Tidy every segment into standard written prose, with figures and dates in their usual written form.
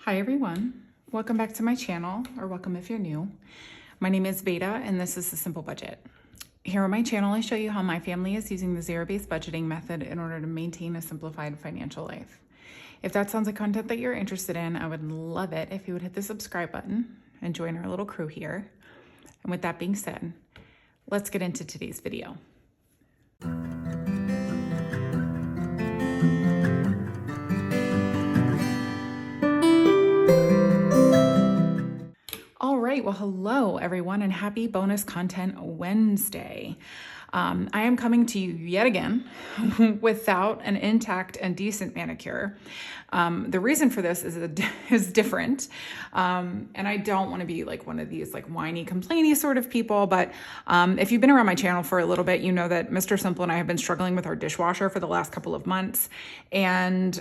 Hi everyone, welcome back to my channel, or welcome if you're new. My name is Veda and this is The Simple Budget. Here on my channel I show you how my family is using the zero-based budgeting method in order to maintain a simplified financial life. If that sounds like content that you're interested in, I would love it if you would hit the subscribe button and join our little crew here. And with that being said, let's get into today's video. All right, well, hello everyone and happy bonus content Wednesday. I am coming to you yet again without an intact and decent manicure. The reason for this is different. And I don't want to be like one of these like whiny, complainy sort of people, but if you've been around my channel for a little bit, you know that Mr. Simple and I have been struggling with our dishwasher for the last couple of months. And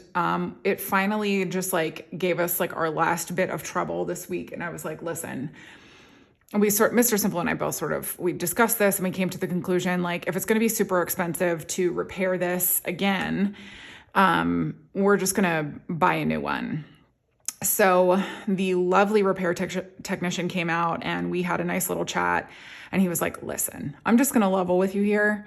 it finally just like gave us like our last bit of trouble this week. And I was like, listen, Mr. Simple and I both we discussed this and we came to the conclusion, like, if it's going to be super expensive to repair this again, we're just going to buy a new one. So the lovely repair technician came out and we had a nice little chat and he was like, listen, I'm just going to level with you here.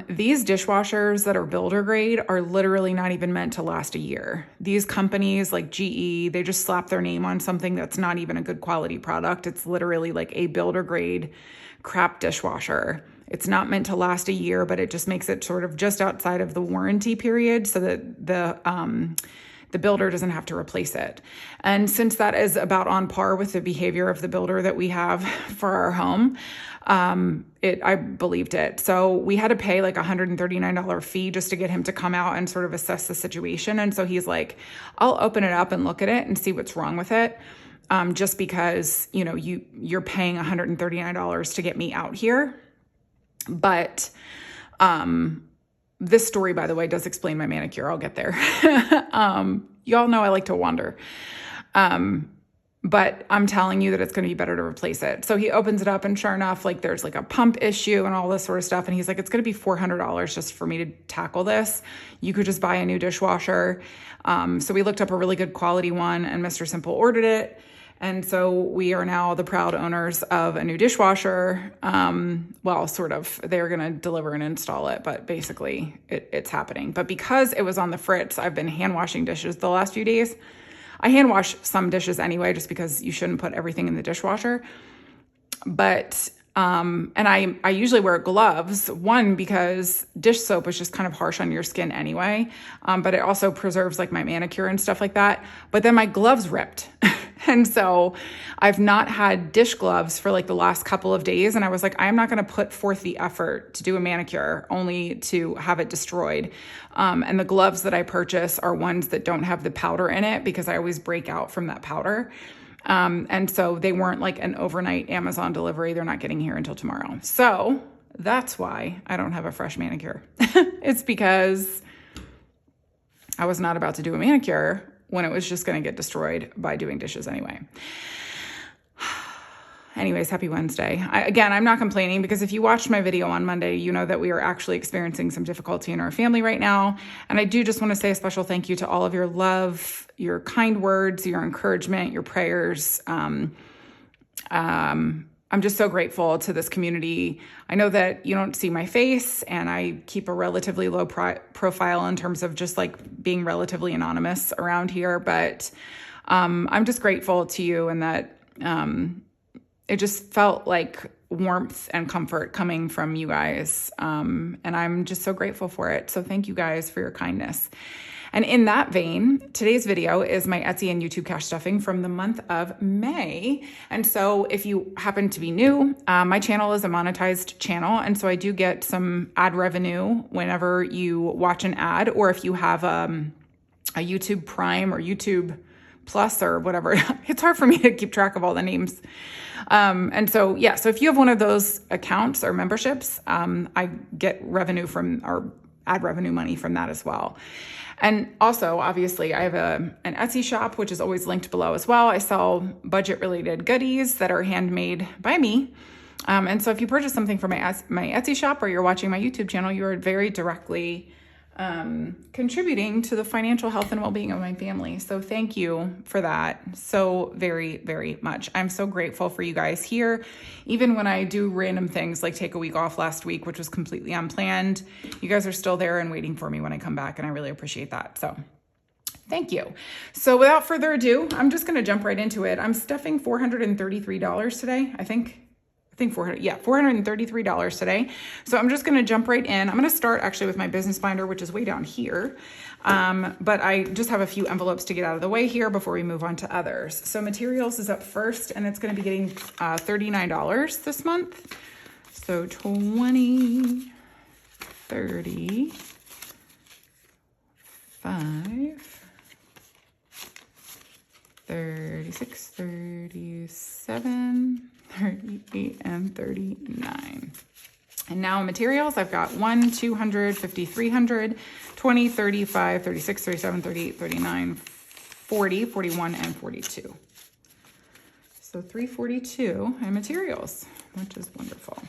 These dishwashers that are builder grade are literally not even meant to last a year. These companies like GE, they just slap their name on something that's not even a good quality product. It's literally like a builder grade crap dishwasher. It's not meant to last a year, but it just makes it sort of just outside of the warranty period so that the builder doesn't have to replace it. And since that is about on par with the behavior of the builder that we have for our home, I believed it. So we had to pay like $139 fee just to get him to come out and sort of assess the situation. And so he's like, I'll open it up and look at it and see what's wrong with it. Just because, you know, you're paying $139 to get me out here. But, this story, by the way, does explain my manicure. I'll get there. Y'all know I like to wander. But I'm telling you that it's going to be better to replace it. So he opens it up and sure enough, like there's like a pump issue and all this sort of stuff. And he's like, it's going to be $400 just for me to tackle this. You could just buy a new dishwasher. So we looked up a really good quality one and Mr. Simple ordered it. And so we are now the proud owners of a new dishwasher. Well, sort of, they're going to deliver and install it, but basically it's happening. But because it was on the fritz, I've been hand washing dishes the last few days. I hand wash some dishes anyway, just because you shouldn't put everything in the dishwasher. But, and I usually wear gloves, one, because dish soap is just kind of harsh on your skin anyway. But it also preserves like my manicure and stuff like that. But then my gloves ripped. And so I've not had dish gloves for like the last couple of days. And I was like, I'm not going to put forth the effort to do a manicure only to have it destroyed. And the gloves that I purchase are ones that don't have the powder in it because I always break out from that powder. And so they weren't like an overnight Amazon delivery. They're not getting here until tomorrow. So that's why I don't have a fresh manicure. It's because I was not about to do a manicure when it was just going to get destroyed by doing dishes anyway. Anyways, happy Wednesday. I'm not complaining because if you watched my video on Monday, you know that we are actually experiencing some difficulty in our family right now. And I do just want to say a special thank you to all of your love, your kind words, your encouragement, your prayers. I'm just so grateful to this community. I know that you don't see my face and I keep a relatively low profile in terms of just like being relatively anonymous around here, but I'm just grateful to you and that it just felt like warmth and comfort coming from you guys. And I'm just so grateful for it. So thank you guys for your kindness. And in that vein, today's video is my Etsy and YouTube cash stuffing from the month of May. And so if you happen to be new, my channel is a monetized channel. And so I do get some ad revenue whenever you watch an ad, or if you have a YouTube Prime or YouTube Plus or whatever. It's hard for me to keep track of all the names. And so, yeah, so if you have one of those accounts or memberships, I get revenue from or ad revenue money from that as well. And also, obviously, I have an Etsy shop, which is always linked below as well. I sell budget-related goodies that are handmade by me. And so if you purchase something from my Etsy shop or you're watching my YouTube channel, you are very directly contributing to the financial health and well-being of my family. So thank you for that so very, very much. I'm so grateful for you guys here. Even when I do random things like take a week off last week, which was completely unplanned, you guys are still there and waiting for me when I come back, and I really appreciate that. So thank you. So without further ado, I'm just going to jump right into it. I'm stuffing $433 today, I think $433 today. So I'm just going to jump right in. I'm going to start actually with my business binder, which is way down here. But I just have a few envelopes to get out of the way here before we move on to others. So materials is up first, and it's going to be getting $39 this month. So 20, 30, 5, 36, 37, 38, and 39. And now materials, I've got 1, 200, 50, 300, 20, 35, 36, 37, 38, 39, 40, 41, and 42. So 342 in materials, which is wonderful.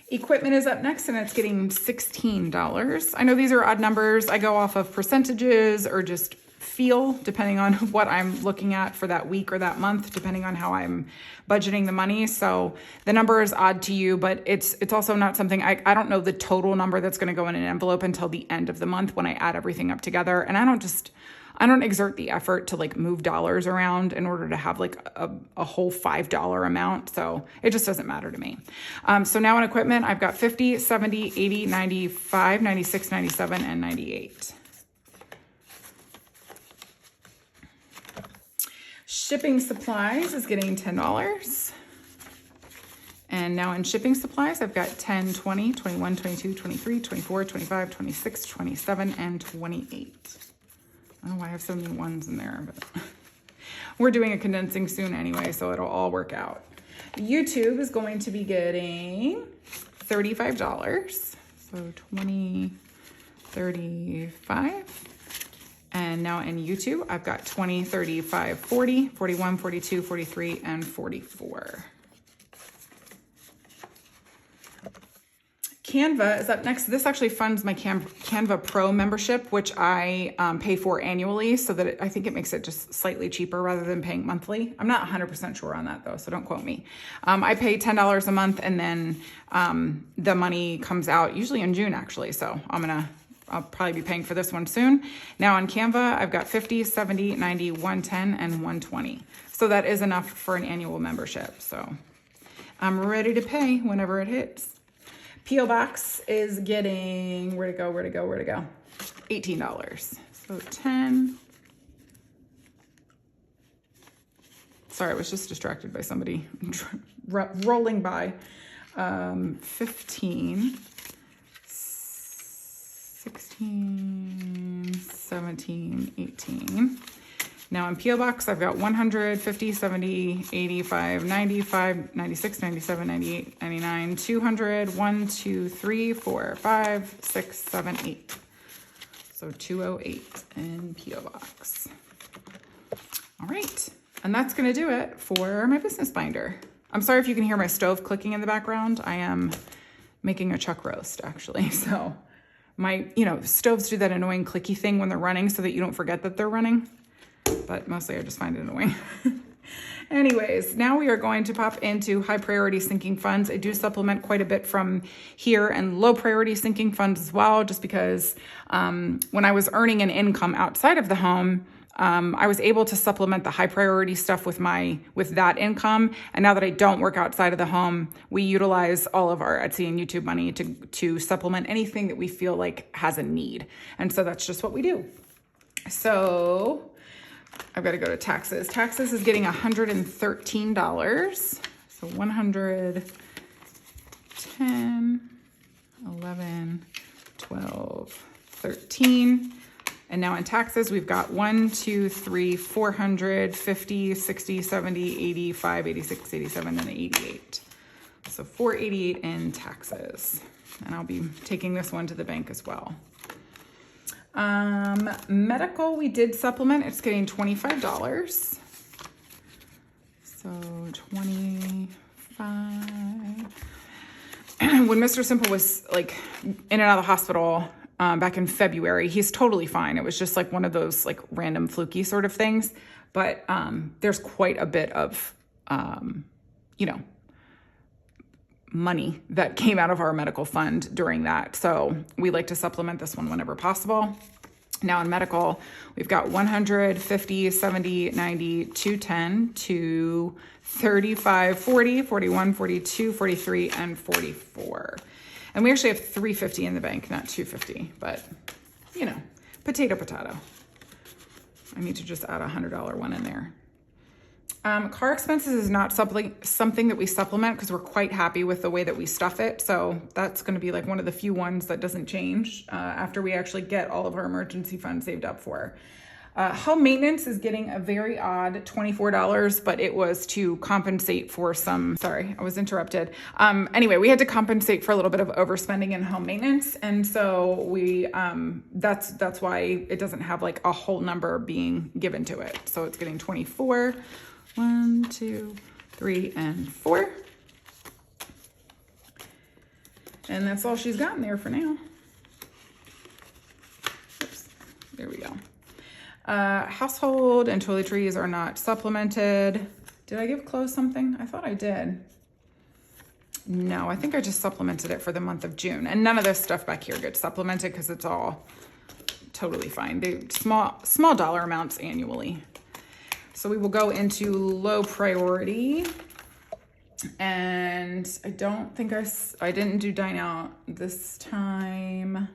Equipment is up next, and it's getting $16. I know these are odd numbers. I go off of percentages or just feel, depending on what I'm looking at for that week or that month, depending on how I'm budgeting the money. So the number is odd to you, but it's also not something, I don't know the total number that's going to go in an envelope until the end of the month when I add everything up together. And I don't exert the effort to like move dollars around in order to have like a whole $5 amount. So it just doesn't matter to me. So now in equipment, I've got 50, 70, 80, 95, 96, 97, and 98. Shipping supplies is getting $10. And now in shipping supplies, I've got 10, 20, 21, 22, 23, 24, 25, 26, 27, and 28. I don't know why I have so many ones in there, but we're doing a condensing soon anyway, so it'll all work out. YouTube is going to be getting $35. So 20, 35. And now in YouTube, I've got 20, 35, 40, 41, 42, 43, and 44. Canva is up next. This actually funds my Canva Pro membership, which I pay for annually, so that I think it makes it just slightly cheaper rather than paying monthly. I'm not 100% sure on that though, so don't quote me. I pay $10 a month, and then the money comes out usually in June actually, so I'll probably be paying for this one soon. Now on Canva, I've got 50, 70, 90, 110, and 120. So that is enough for an annual membership. So I'm ready to pay whenever it hits. P.O. Box is getting, where'd it go? $18. So 10. Sorry, I was just distracted by somebody rolling by. 15. 16, 17, 18. Now in P.O. Box, I've got 100, 50, 70, 85, 95, 96, 97, 98, 99, 200, 1, 2, 3, 4, 5, 6, 7, 8. So 208 in P.O. Box. All right. And that's going to do it for my business binder. I'm sorry if you can hear my stove clicking in the background. I am making a chuck roast actually. So stoves do that annoying clicky thing when they're running so that you don't forget that they're running. But mostly I just find it annoying. Anyways, now we are going to pop into high priority sinking funds. I do supplement quite a bit from here and low priority sinking funds as well, just because when I was earning an income outside of the home, I was able to supplement the high priority stuff with that income. And now that I don't work outside of the home, we utilize all of our Etsy and YouTube money to supplement anything that we feel like has a need. And so that's just what we do. So I've got to go to taxes. Taxes is getting $113. So 110, 11, 12, 13. And now in taxes, we've got 1, 2, 3, 400, 50, 60, 70, 85, 86, 87, and 88. So 488 in taxes. And I'll be taking this one to the bank as well. Medical, we did supplement. It's getting $25. So 25. When Mr. Simple was like in and out of the hospital, back in February. He's totally fine. It was just like one of those like random fluky sort of things. But there's quite a bit of, money that came out of our medical fund during that. So we like to supplement this one whenever possible. Now in medical, we've got 100, 50, 70, 90, 210, 235, 40, 41, 42, 43, and 44. And we actually have 350 in the bank, not 250, but potato. I need to just add a $100 one in there. Car expenses is not something that we supplement because we're quite happy with the way that we stuff it. So that's going to be like one of the few ones that doesn't change after we actually get all of our emergency funds saved up for. Home maintenance is getting a very odd $24, but it was to compensate for sorry, I was interrupted. Anyway, we had to compensate for a little bit of overspending in home maintenance. And so we, that's why it doesn't have like a whole number being given to it. So it's getting 24. 1, 2, 3, and 4. And that's all she's gotten there for now. Oops, there we go. Household and toiletries are not supplemented. Did I give clothes something? I thought I did. No, I think I just supplemented it for the month of June. And none of this stuff back here gets supplemented because it's all totally fine. They small dollar amounts annually. So we will go into low priority, and I don't think I didn't do dine out this time.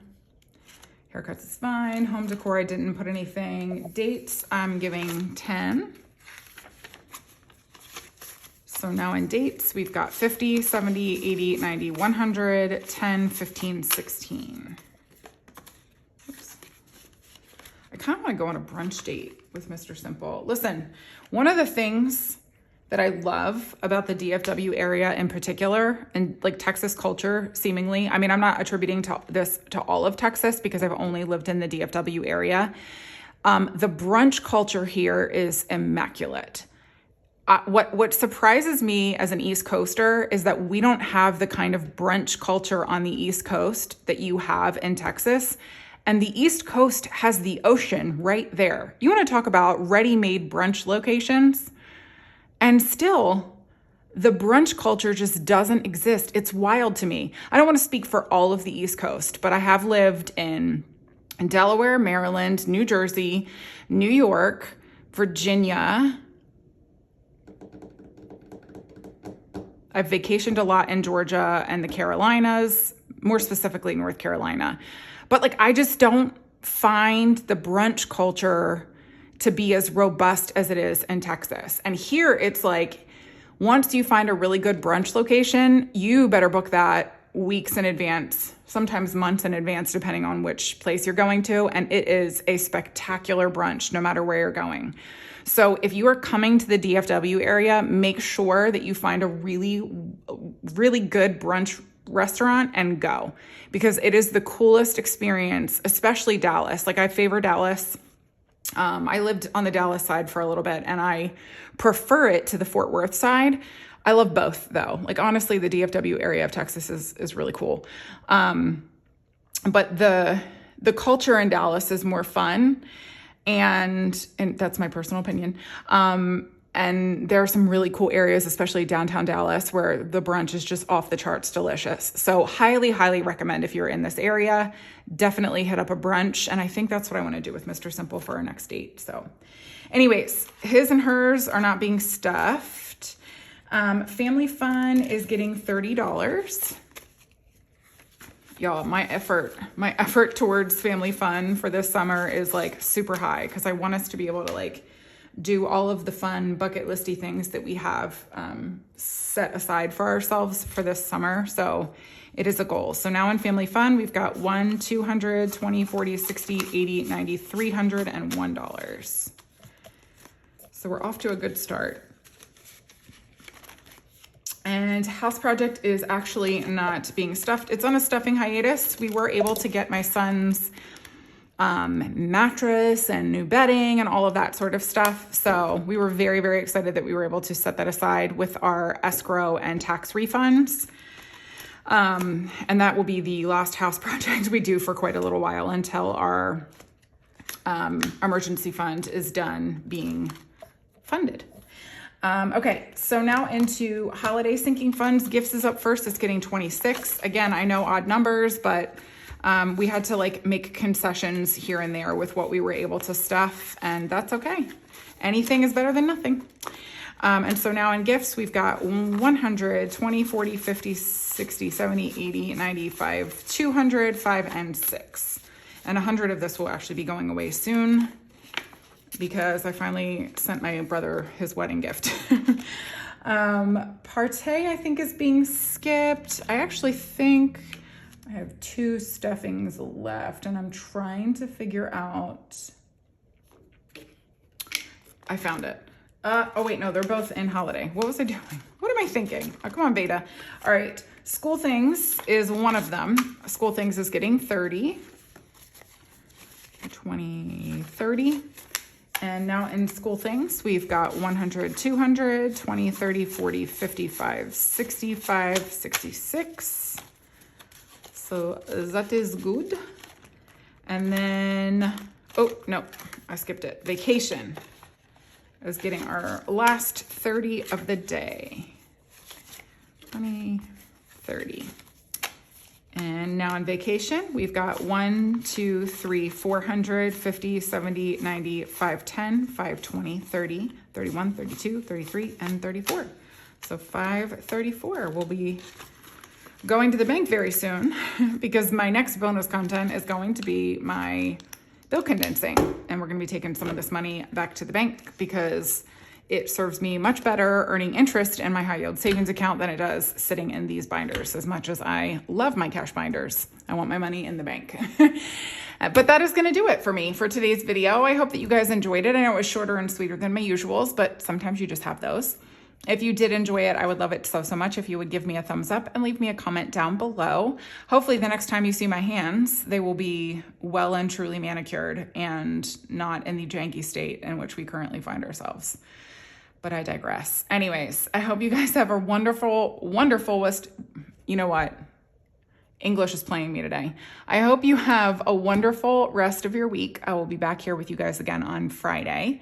Haircuts is fine. Home decor, I didn't put anything. Dates, I'm giving 10. So now in dates, we've got 50, 70, 80, 90, 100, 10, 15, 16. Oops. I kind of want to go on a brunch date with Mr. Simple. Listen, one of the things that I love about the DFW area in particular, and like Texas culture seemingly, I mean, I'm not attributing this to all of Texas because I've only lived in the DFW area. The brunch culture here is immaculate. What surprises me as an East Coaster is that we don't have the kind of brunch culture on the East Coast that you have in Texas. And the East Coast has the ocean right there. You want to talk about ready-made brunch locations? And still, the brunch culture just doesn't exist. It's wild to me. I don't want to speak for all of the East Coast, but I have lived in Delaware, Maryland, New Jersey, New York, Virginia. I've vacationed a lot in Georgia and the Carolinas, more specifically North Carolina. But like, I just don't find the brunch culture to be as robust as it is in Texas. And here it's like, once you find a really good brunch location, you better book that weeks in advance, sometimes months in advance, depending on which place you're going to. And it is a spectacular brunch, no matter where you're going. So if you are coming to the DFW area, make sure that you find a really, really good brunch restaurant and go, because it is the coolest experience, especially Dallas. Like, I favor Dallas. I lived on the Dallas side for a little bit and I prefer it to the Fort Worth side. I love both though. Like, honestly, the DFW area of Texas is really cool. But the culture in Dallas is more fun, and that's my personal opinion. And there are some really cool areas, especially downtown Dallas, where the brunch is just off the charts delicious. So highly, highly recommend if you're in this area, definitely hit up a brunch. And I think that's what I want to do with Mr. Simple for our next date. So anyways, his and hers are not being stuffed. Family Fun is getting $30. Y'all, my effort towards Family Fun for this summer is like super high, because I want us to be able to like do all of the fun bucket listy things that we have set aside for ourselves for this summer. So it is a goal. So now in Family Fun, we've got 1, 200, 20, 40, 60, 80, 90, $301. So we're off to a good start. And House Project is actually not being stuffed. It's on a stuffing hiatus. We were able to get my son's mattress and new bedding and all of that sort of stuff. So we were very, very excited that we were able to set that aside with our escrow and tax refunds. And that will be the last house project we do for quite a little while until our emergency fund is done being funded. Okay, so now into holiday sinking funds. Gifts is up first. It's getting 26. Again, I know odd numbers, but we had to like make concessions here and there with what we were able to stuff, and that's okay. Anything is better than nothing. And so now in gifts, we've got 100, 20, 40, 50, 60, 70, 80, 95, 200, 5, and 6. And 100 of this will actually be going away soon because I finally sent my brother his wedding gift. Partay, I think, is being skipped. I actually think I have 2 stuffings left, and I'm trying to figure out. I found it. Oh wait, no, they're both in holiday. What was I doing? What am I thinking? Oh, come on, Beta. All right, School Things is one of them. School Things is getting 30. 20, 30. And now in School Things, we've got 100, 200, 20, 30, 40, 55, 65, 66. So that is good. And then, oh, no, I skipped it. Vacation is getting our last 30 of the day. 20, 30. And now in vacation, we've got 1, 2, 3, 400, 50, 70, 90, 510, 520, 30, 31, 32, 33, and 34. So 534 will be going to the bank very soon because my next bonus content is going to be my bill condensing. And we're going to be taking some of this money back to the bank because it serves me much better earning interest in my high yield savings account than it does sitting in these binders. As much as I love my cash binders, I want my money in the bank. But that is going to do it for me for today's video. I hope that you guys enjoyed it. I know it was shorter and sweeter than my usuals, but sometimes you just have those. If you did enjoy it, I would love it so much if you would give me a thumbs up and leave me a comment down below. Hopefully the next time you see my hands, they will be well and truly manicured and not in the janky state in which we currently find ourselves. But I digress. Anyways, I hope you guys have a wonderful, you know what? English is playing me today. I hope you have a wonderful rest of your week. I will be back here with you guys again on Friday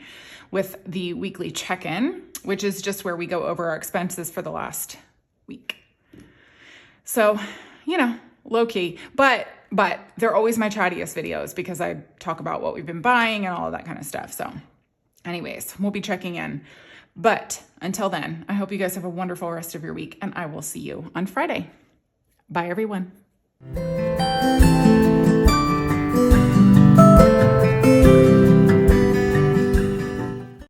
with the weekly check-in, which is just where we go over our expenses for the last week. So, you know, low key, but they're always my chattiest videos because I talk about what we've been buying and all of that kind of stuff. So anyways, we'll be checking in. But until then, I hope you guys have a wonderful rest of your week, and I will see you on Friday. Bye, everyone.